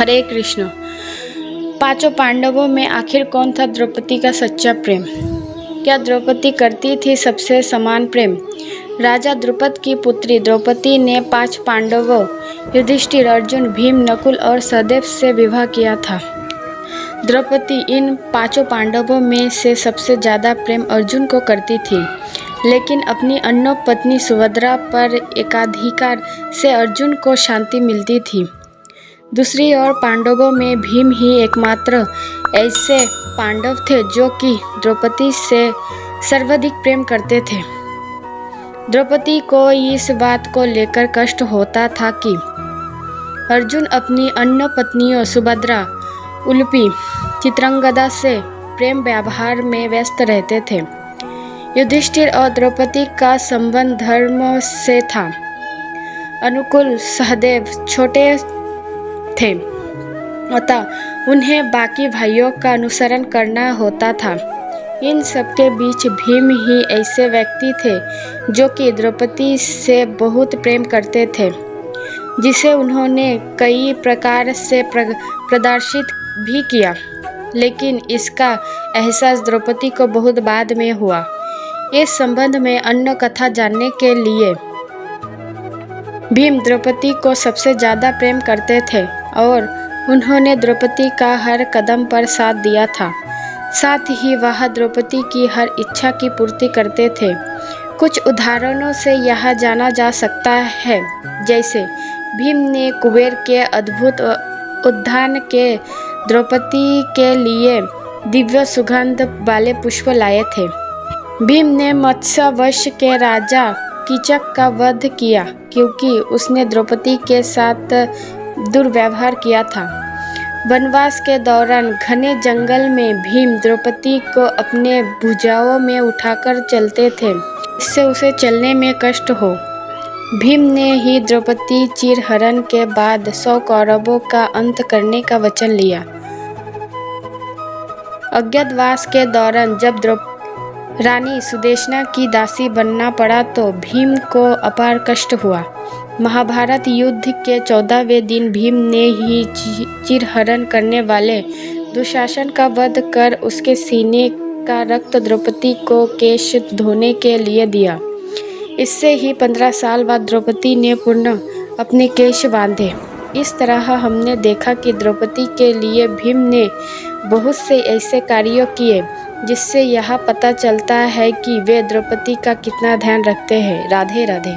हरे कृष्ण। पांचों पांडवों में आखिर कौन था द्रौपदी का सच्चा प्रेम? क्या द्रौपदी करती थी सबसे समान प्रेम? राजा द्रुपद की पुत्री द्रौपदी ने 5 पांडवों युधिष्ठिर, अर्जुन, भीम, नकुल और सहदेव से विवाह किया था। द्रौपदी इन 5 पांडवों में से सबसे ज़्यादा प्रेम अर्जुन को करती थी, लेकिन अपनी अन्य पत्नी सुभद्रा पर एकाधिकार से अर्जुन को शांति मिलती थी। दूसरी ओर पांडवों में भीम ही एकमात्र ऐसे पांडव थे जो कि द्रौपदी से सर्वाधिक प्रेम करते थे। द्रौपदी को इस बात को लेकर कष्ट होता था कि अर्जुन अपनी अन्य पत्नियों सुभद्रा, उलूपी, चित्रांगदा से प्रेम व्यवहार में व्यस्त रहते थे। युधिष्ठिर और द्रौपदी का संबंध धर्म से था। अनुकूल, सहदेव छोटे थे, अतः उन्हें बाकी भाइयों का अनुसरण करना होता था। इन सबके बीच भीम ही ऐसे व्यक्ति थे जो कि द्रौपदी से बहुत प्रेम करते थे, जिसे उन्होंने कई प्रकार से प्रदर्शित भी किया, लेकिन इसका एहसास द्रौपदी को बहुत बाद में हुआ। इस संबंध में अन्य कथा जानने के लिए भीम द्रौपदी को सबसे ज़्यादा प्रेम करते थे और उन्होंने द्रौपदी का हर कदम पर साथ दिया था। साथ ही वह द्रौपदी की हर इच्छा की पूर्ति करते थे। कुछ उदाहरणों से यह जाना जा सकता है, जैसे भीम ने कुबेर के अद्भुत उद्यान के द्रौपदी के लिए दिव्य सुगंध वाले पुष्प लाए थे। भीम ने मत्स्यवश के राजा कीचक का वध किया क्योंकि उसने द्रौपदी के साथ दुर्व्यवहार किया था। वनवास के दौरान घने जंगल में भीम द्रौपदी को अपने भुजाओं में उठाकर चलते थे, इससे उसे चलने में कष्ट हो। भीम ने ही द्रौपदी चिरहरण के बाद 100 कौरवों का अंत करने का वचन लिया। अज्ञातवास के दौरान जब रानी सुदेशना की दासी बनना पड़ा तो भीम को अपार कष्ट हुआ। महाभारत युद्ध के 14वें दिन भीम ने ही चिरहरण करने वाले दुशासन का वध कर उसके सीने का रक्त द्रौपदी को केश धोने के लिए दिया। इससे ही 15 साल बाद द्रौपदी ने पुनः अपने केश बांधे। इस तरह हमने देखा कि द्रौपदी के लिए भीम ने बहुत से ऐसे कार्य किए जिससे यह पता चलता है कि वे द्रौपदी का कितना ध्यान रखते हैं। राधे राधे।